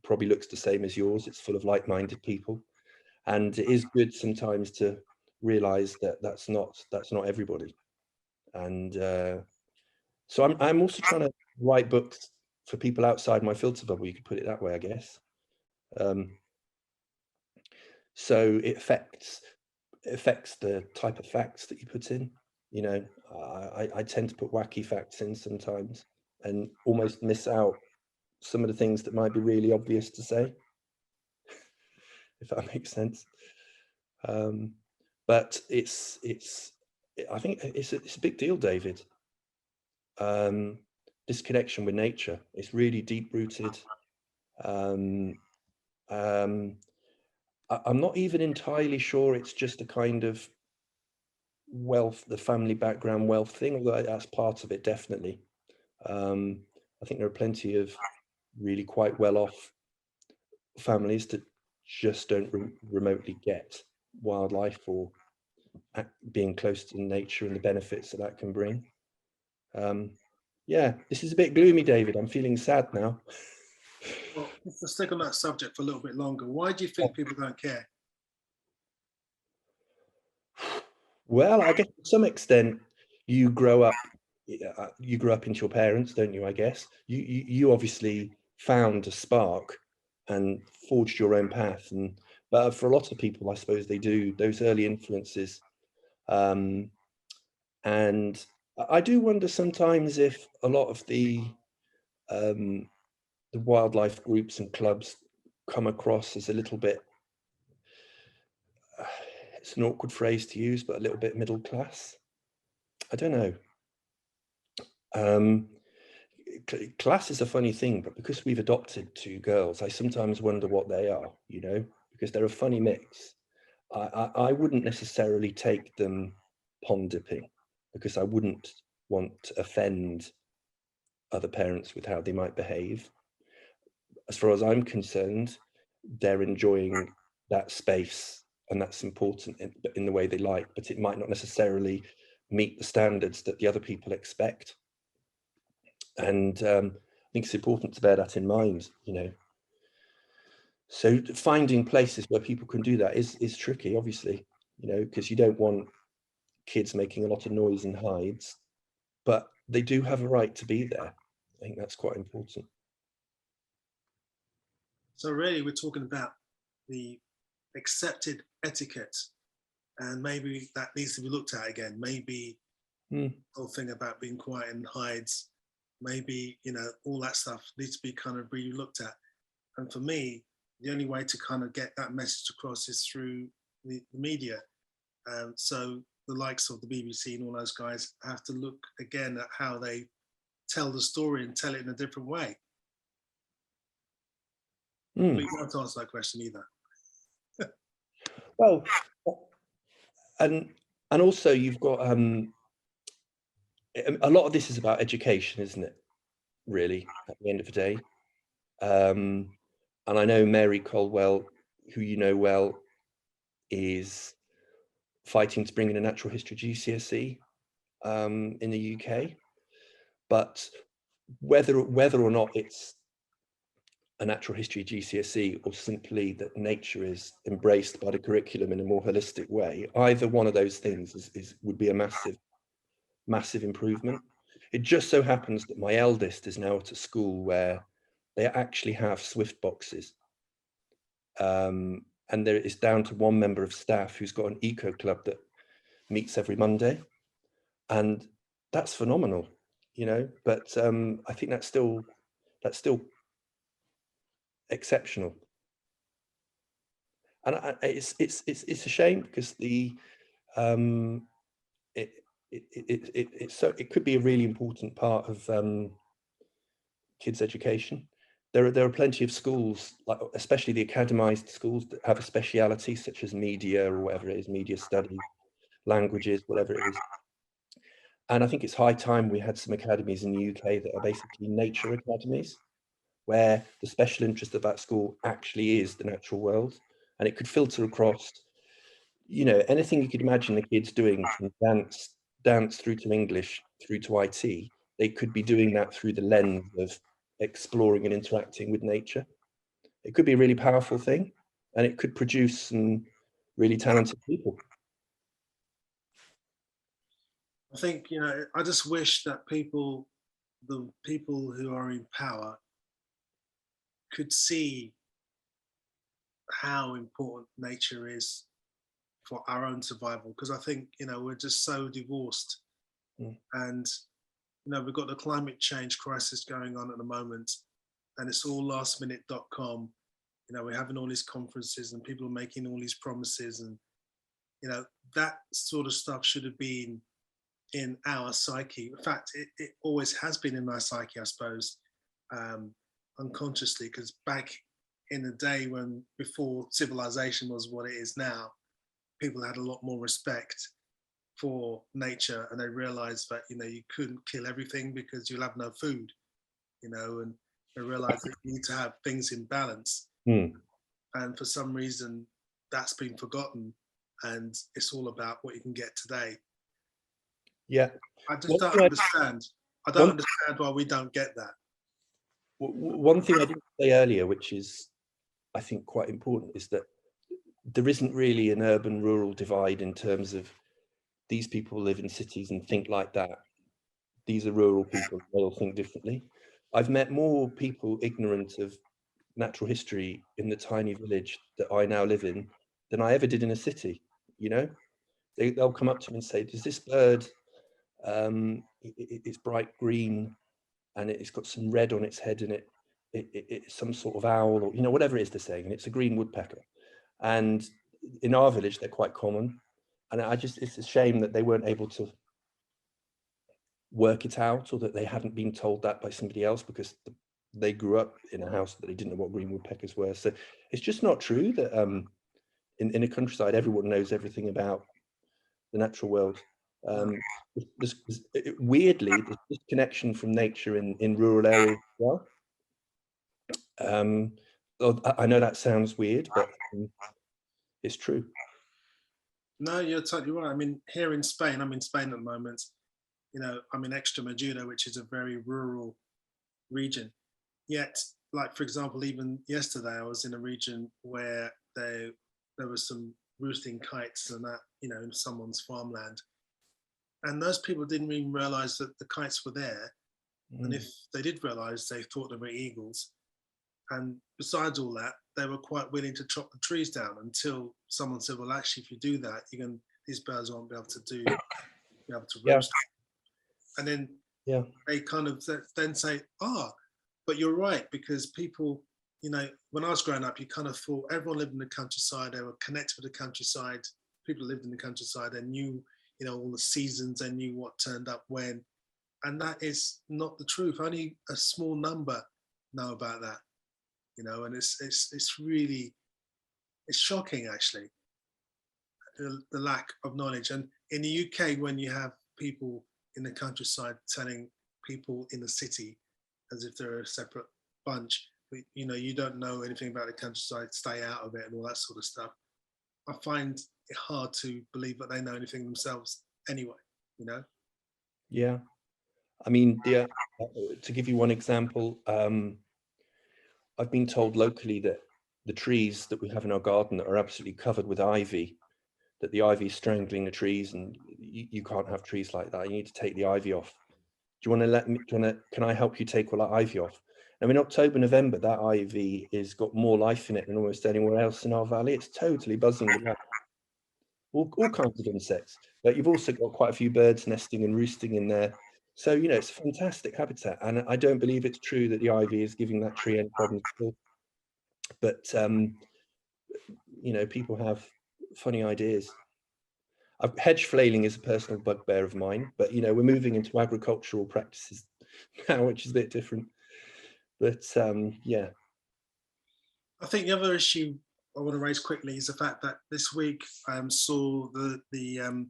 probably looks the same as yours. It's full of like-minded people, and it is good sometimes to realize that that's not everybody. And so I'm also trying to write books for people outside my filter bubble, you could put it that way, I guess. So it affects the type of facts that you put in. You know, I tend to put wacky facts in sometimes and almost miss out some of the things that might be really obvious to say, if that makes sense. But I think it's a big deal, David. This connection with nature, it's really deep rooted. I'm not even entirely sure it's just a kind of wealth, the family background wealth thing, although that's part of it, definitely. I think there are plenty of really quite well-off families that just don't remotely get wildlife or being close to nature and the benefits that can bring. Yeah, this is a bit gloomy, David. I'm feeling sad now. Well, let's stick on that subject for a little bit longer. Why do you think people don't care? Well, I guess to some extent, you grow up into your parents, don't you? I guess you obviously found a spark and forged your own path, but for a lot of people, I suppose they do, those early influences. And I do wonder sometimes if a lot of the wildlife groups and clubs come across as a little bit, it's an awkward phrase to use, but a little bit middle class. I don't know. Class is a funny thing, but because we've adopted two girls, I sometimes wonder what they are, you know, because they're a funny mix. I wouldn't necessarily take them pond dipping because I wouldn't want to offend other parents with how they might behave. As far as I'm concerned, they're enjoying that space, and that's important in the way they like, but it might not necessarily meet the standards that the other people expect. And I think it's important to bear that in mind, you know. So finding places where people can do that is tricky, obviously, you know, because you don't want kids making a lot of noise and hides, but they do have a right to be there. I think that's quite important. So really, we're talking about the accepted etiquette, and maybe that needs to be looked at again. Maybe the whole thing about being quiet and hides, maybe, you know, all that stuff needs to be kind of really looked at. And for me, the only way to kind of get that message across is through the media. So the likes of the BBC and all those guys have to look again at how they tell the story and tell it in a different way. But you can't answer that question either. Well, and also you've got a lot of this is about education, isn't it? Really, at the end of the day. And I know Mary Colwell, who you know well, is fighting to bring in a natural history GCSE in the UK. But whether or not it's a natural history GCSE or simply that nature is embraced by the curriculum in a more holistic way, either one of those things would be a massive improvement. It just so happens that my eldest is now at a school where they actually have Swift boxes. And there is down to one member of staff who's got an eco club that meets every Monday. And that's phenomenal, you know, but I think that's still exceptional. And it's a shame because it could be a really important part of kids' education. There are plenty of schools, like especially the academized schools, that have a speciality such as media or whatever it is, media studies, languages, whatever it is. And I think it's high time we had some academies in the UK that are basically nature academies, where the special interest of that school actually is the natural world. And it could filter across, you know, anything you could imagine the kids doing, from dance through to English, through to IT. They could be doing that through the lens of exploring and interacting with nature. It could be a really powerful thing, and it could produce some really talented people. I think, I just wish that the people who are in power could see how important nature is for our own survival. Because I think, we're just so divorced. And, we've got the climate change crisis going on at the moment, and it's all lastminute.com. We're having all these conferences and people are making all these promises, and, that sort of stuff should have been in our psyche. In fact, it always has been in our psyche, I suppose, unconsciously, because back in the day before civilization was what it is now, people had a lot more respect for nature, and they realized that, you couldn't kill everything because you'll have no food, and they realized that you need to have things in balance. And for some reason, that's been forgotten, and it's all about what you can get today. Yeah. I just don't understand. I don't understand why we don't get that. One thing I didn't say earlier, which is, I think, quite important, is that there isn't really an urban-rural divide in terms of these people live in cities and think like that. These are rural people, they'll think differently. I've met more people ignorant of natural history in the tiny village that I now live in than I ever did in a city, They'll come up to me and say, does this bird, it's bright green and it's got some red on its head and it's some sort of owl, or whatever it is they're saying, and it's a green woodpecker. And in our village, they're quite common. And it's a shame that they weren't able to work it out, or that they hadn't been told that by somebody else, because they grew up in a house that they didn't know what green woodpeckers were. So it's just not true that in a countryside, everyone knows everything about the natural world. Weirdly, there's this connection from nature in rural areas as well. I know that sounds weird, but it's true. No, you're totally right. I mean, here in Spain, I'm in Spain at the moment, I'm in Extremadura, which is a very rural region. Yet, like, for example, even yesterday, I was in a region where there was some roosting kites and that, in someone's farmland. And those people didn't even realize that the kites were there. And if they did realize, they thought they were eagles. And besides all that, they were quite willing to chop the trees down, until someone said, well, actually, if you do that, these birds won't be able to roost. And then they kind of then say, but you're right, because people, when I was growing up, you kind of thought everyone lived in the countryside, they were connected with the countryside, people lived in the countryside, they knew, all the seasons, they knew what turned up when. And that is not the truth. Only a small number know about that, and it's really, it's shocking, actually, the lack of knowledge. And in the UK, when you have people in the countryside telling people in the city as if they're a separate bunch, you don't know anything about the countryside, stay out of it, and all that sort of stuff. I find it hard to believe that they know anything themselves anyway, Yeah. I mean, to give you one example, I've been told locally that the trees that we have in our garden are absolutely covered with ivy, that the ivy is strangling the trees, and you can't have trees like that. You need to take the ivy off. Do you want to can I help you take all that ivy off? Now, in October, November, that ivy has got more life in it than almost anywhere else in our valley. It's totally buzzing with life. All kinds of insects, but you've also got quite a few birds nesting and roosting in there. So, it's a fantastic habitat. And I don't believe it's true that the ivy is giving that tree any problems at all. But, people have funny ideas. Hedge flailing is a personal bugbear of mine, but, we're moving into agricultural practices now, which is a bit different. But, yeah. I think the other issue I want to raise quickly is the fact that this week I saw the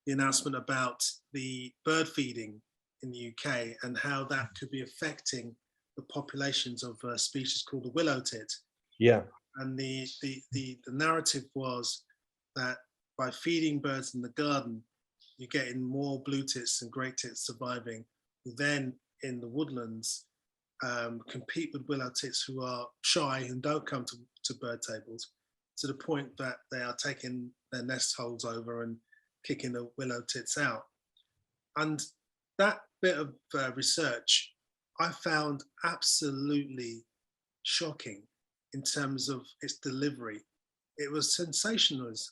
announcement about the bird feeding in the UK and how that could be affecting the populations of a species called the willow tit. Yeah. And the narrative was that by feeding birds in the garden, you're getting more blue tits and grey tits surviving. Then in the woodlands, compete with willow tits who are shy and don't come to bird tables, to the point that they are taking their nest holes over and kicking the willow tits out. And that bit of research I found absolutely shocking in terms of its delivery. It was sensationalist,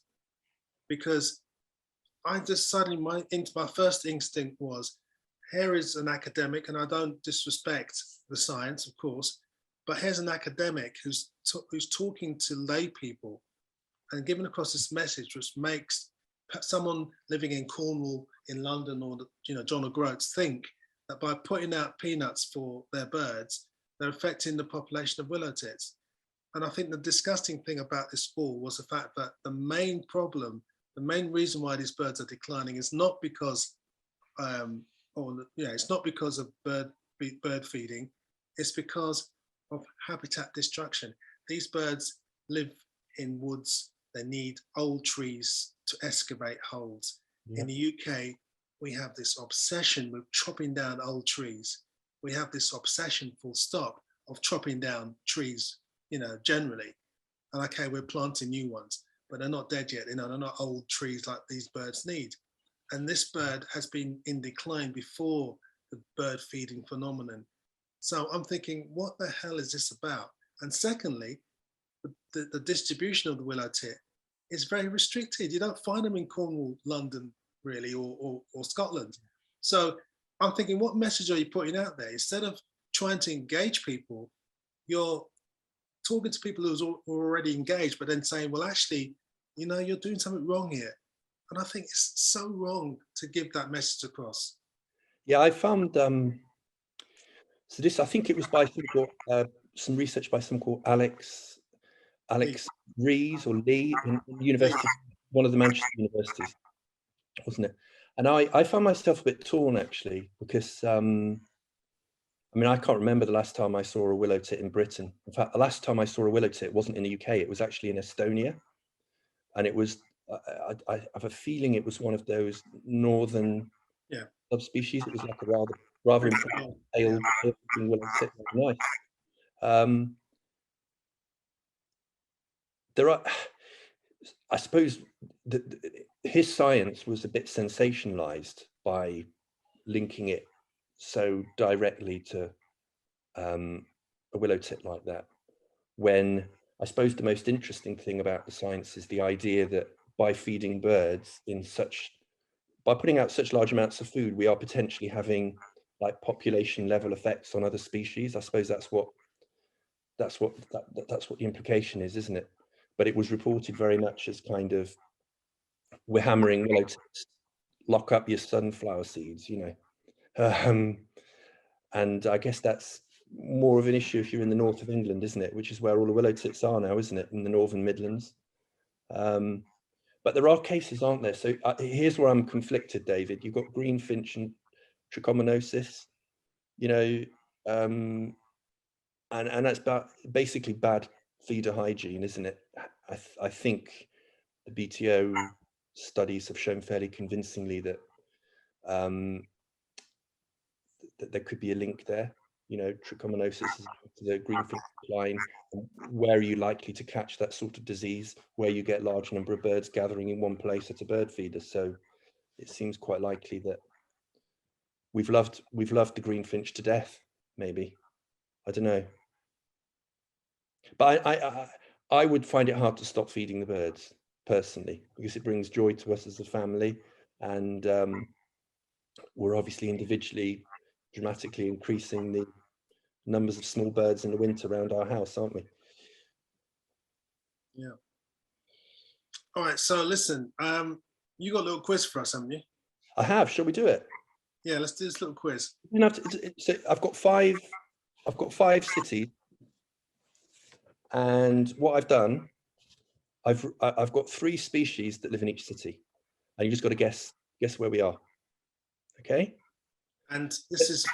because I just suddenly, my first instinct was, here is an academic, and I don't disrespect the science, of course, but here's an academic who's talking to lay people and giving across this message, which makes someone living in Cornwall, in London, or John O'Groats think that by putting out peanuts for their birds, they're affecting the population of willow tits. And I think the disgusting thing about this fall was the fact that the main problem, the main reason why these birds are declining is not because, it's not because of bird feeding, it's because of habitat destruction. These birds live in woods, they need old trees to excavate holes. Yeah. In the UK, we have this obsession with chopping down old trees. We have this obsession, full stop, of chopping down trees, generally. And okay, we're planting new ones, but they're not dead yet. They're not old trees like these birds need. And this bird has been in decline before the bird feeding phenomenon. So I'm thinking, what the hell is this about? And secondly, the distribution of the willow tit is very restricted. You don't find them in Cornwall, London, really, or Scotland. So I'm thinking, what message are you putting out there? Instead of trying to engage people, you're talking to people who are already engaged, but then saying, well, actually, you're doing something wrong here. And I think it's so wrong to give that message across. Yeah, I found, so this, I think it was by some research by someone called Alex Rees or Lee in university, one of the Manchester universities, wasn't it? And I found myself a bit torn, actually, because I can't remember the last time I saw a willow tit in Britain. In fact, the last time I saw a willow tit wasn't in the UK, it was actually in Estonia. And it was, I have a feeling it was one of those northern subspecies. It was like a rather impressive pale willow tit, very nice. There are, I suppose, his science was a bit sensationalized by linking it so directly to a willow tit like that, when I suppose the most interesting thing about the science is the idea that by feeding birds by putting out such large amounts of food, we are potentially having like population level effects on other species. I suppose that's what the implication is, isn't it? But it was reported very much as kind of, we're hammering willow tits, lock up your sunflower seeds, and I guess that's more of an issue if you're in the north of England, isn't it? Which is where all the willow tits are now, isn't it? In the Northern Midlands. But there are cases, aren't there? So here's where I'm conflicted, David. You've got greenfinch and trichomoniasis, and that's basically bad feeder hygiene, isn't it? I think the BTO studies have shown fairly convincingly that that there could be a link there. Trichomoniasis is to the greenfinch decline. Where are you likely to catch that sort of disease? Where you get large number of birds gathering in one place at a bird feeder. So it seems quite likely that we've loved the greenfinch to death. Maybe, I don't know. But I would find it hard to stop feeding the birds personally, because it brings joy to us as a family, and we're obviously individually dramatically increasing the numbers of small birds in the winter around our house, aren't we? Yeah. All right, so listen, you got a little quiz for us, haven't you? I have. Shall we do it? Yeah, let's do this little quiz. So I've got five cities, and what I've done, I've got 3 species that live in each city, and you just got to guess where we are. Okay. And this is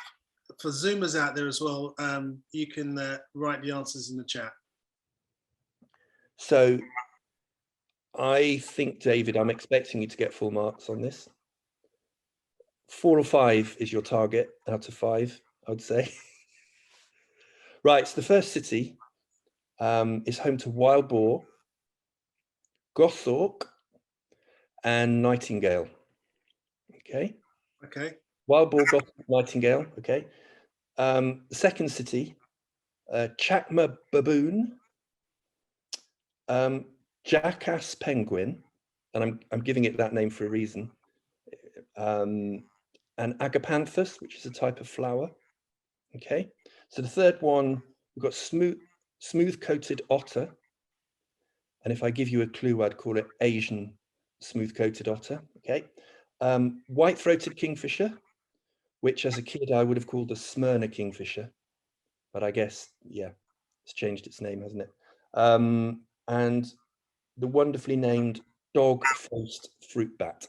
for Zoomers out there as well. You can write the answers in the chat. So I think, David, I'm expecting you to get full marks on this. 4 or 5 is your target out of 5, I would say. Right, so the first city is home to wild boar, goshawk, and nightingale. Okay. Okay. Wild boar, goshawk, nightingale. Okay. The second city, Chacma baboon, jackass penguin, and I'm giving it that name for a reason. And agapanthus, which is a type of flower. Okay. So the third one, we've got smooth-coated otter. And if I give you a clue, I'd call it Asian smooth-coated otter. Okay. White-throated kingfisher, which as a kid I would have called a Smyrna kingfisher, but I guess, yeah, it's changed its name, hasn't it? And the wonderfully named dog-faced fruit bat.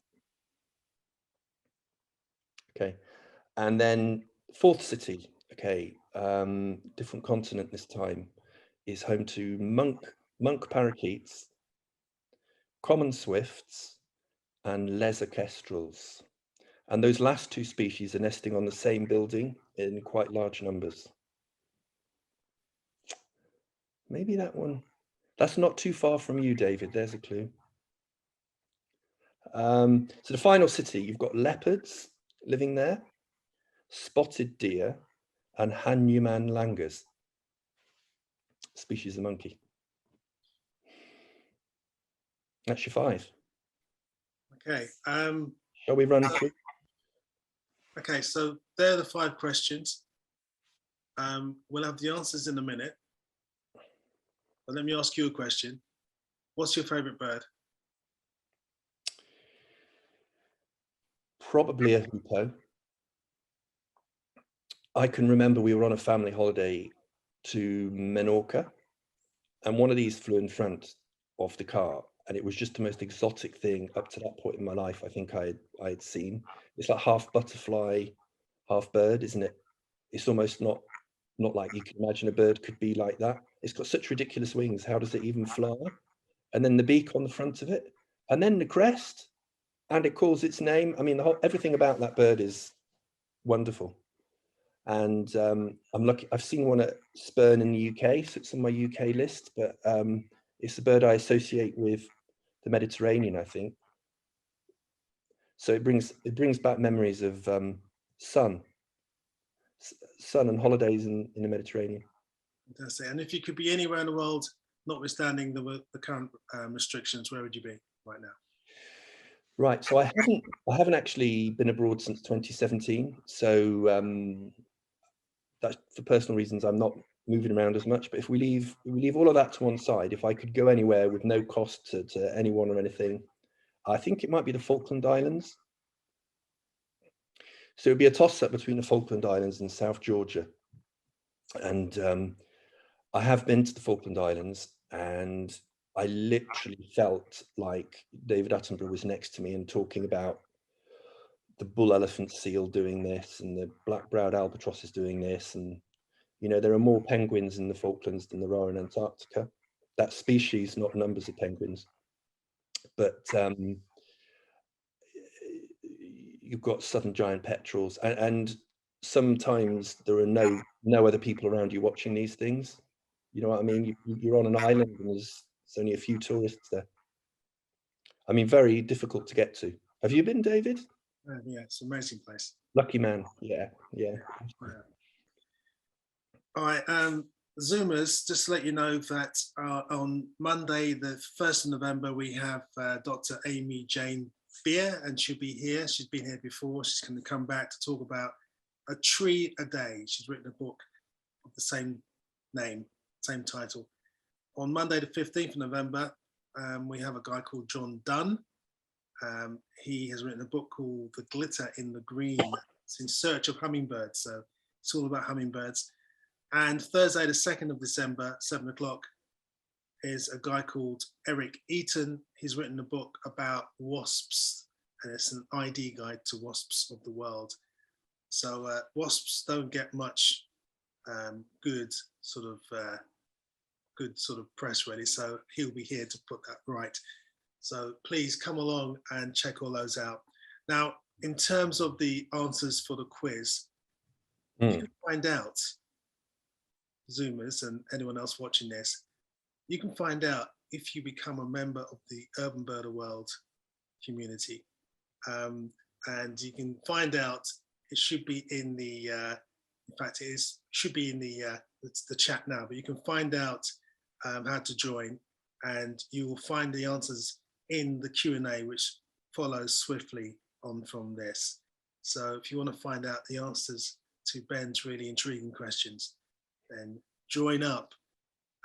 Okay. And then fourth city, okay, different continent this time, is home to monk parakeets, common swifts, and lesser kestrels. And those last two species are nesting on the same building in quite large numbers. Maybe that one, that's not too far from you, David, there's a clue. So the final city, you've got leopards living there, spotted deer, and Hanuman langurs, species of monkey. That's your 5. Okay. Shall we run through? Okay, so they're the 5 questions. We'll have the answers in a minute. But let me ask you a question. What's your favorite bird? Probably a hoopoe. I can remember we were on a family holiday to Menorca, and one of these flew in front of the car, and it was just the most exotic thing up to that point in my life I think I had seen. It's like half butterfly, half bird, isn't it? It's almost not like you can imagine a bird could be like that. It's got such ridiculous wings. How does it even fly? And then the beak on the front of it, and then the crest, and it calls its name. I mean, everything about that bird is wonderful. And I'm lucky. I've seen one at Spurn in the UK, so it's on my UK list. But it's a bird I associate with the Mediterranean, I think. So it brings back memories of sun and holidays in the Mediterranean. Fantastic. And if you could be anywhere in the world, notwithstanding the current restrictions, where would you be right now? Right. So I haven't actually been abroad since 2017. So that's for personal reasons. I'm not moving around as much. But if we leave all of that to one side, if I could go anywhere with no cost to anyone or anything, I think it might be the Falkland Islands. So it'd be a toss-up between the Falkland Islands and South Georgia. And I have been to the Falkland Islands, and I literally felt like David Attenborough was next to me and talking about the bull elephant seal doing this and the black-browed albatross is doing this. And, you know, there are more penguins in the Falklands than there are in Antarctica. That species, not numbers of penguins. But you've got southern giant petrels, and sometimes there are no other people around you watching these things. You know what I mean? You're on an island and there's only a few tourists there. I mean, very difficult to get to. Have you been, David? Yeah, it's an amazing place. Lucky man. Yeah. All right, Zoomers, just to let you know that on Monday, the 1st of November, we have Dr. Amy Jane Beer, and she'll be here. She's been here before. She's going to come back to talk about a tree a day. She's written a book of the same name, same title. On Monday, the 15th of November, we have a guy called John Dunn. He has written a book called The Glitter in the Green. It's in search of hummingbirds. So it's all about hummingbirds. And Thursday, the 2nd of December, 7 o'clock, is a guy called Eric Eaton. He's written a book about wasps, and it's an ID guide to wasps of the world. So wasps don't get much good sort of press really. So he'll be here to put that right. So please come along and check all those out. Now, in terms of the answers for the quiz, you can find out Zoomers and anyone else watching this, you can find out if you become a member of the Urban Birder World community. And you can find out, it should be in the, in fact, should be in the chat now, but you can find out how to join, and you will find the answers in the Q&A, which follows swiftly on from this. So if you want to find out the answers to Ben's really intriguing questions, then join up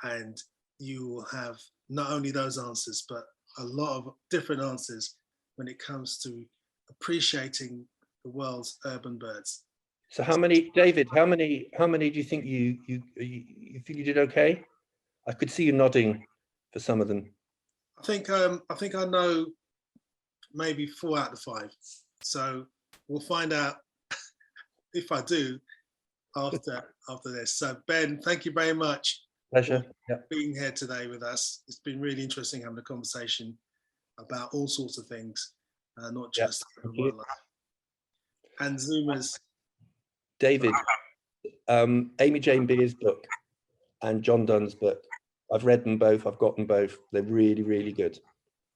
and you will have not only those answers, but a lot of different answers when it comes to appreciating the world's urban birds. So how many, David, how many do you think you think you did okay? I could see you nodding for some of them. I think I know maybe 4 out of 5. So we'll find out if I do after this. So Ben, thank you very much. Pleasure. For being here today with us. It's been really interesting having a conversation about all sorts of things, not just wildlife. And Zoomers. David, Amy Jane Beer's book and John Dunn's book, I've read them both, I've got them both. They're really, really good.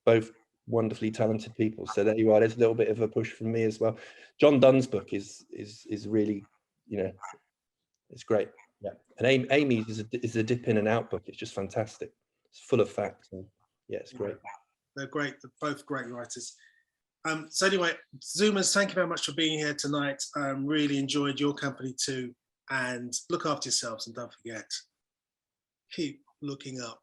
Both wonderfully talented people. So there you are, there's a little bit of a push from me as well. John Dunn's book is really, you know, it's great. Yeah. And Amy's is a dip in and out book. It's just fantastic. It's full of facts. And yeah, it's great. They're great. They're both great writers. So anyway, Zoomers, thank you very much for being here tonight. Really enjoyed your company too. And look after yourselves, and don't forget, keep looking up.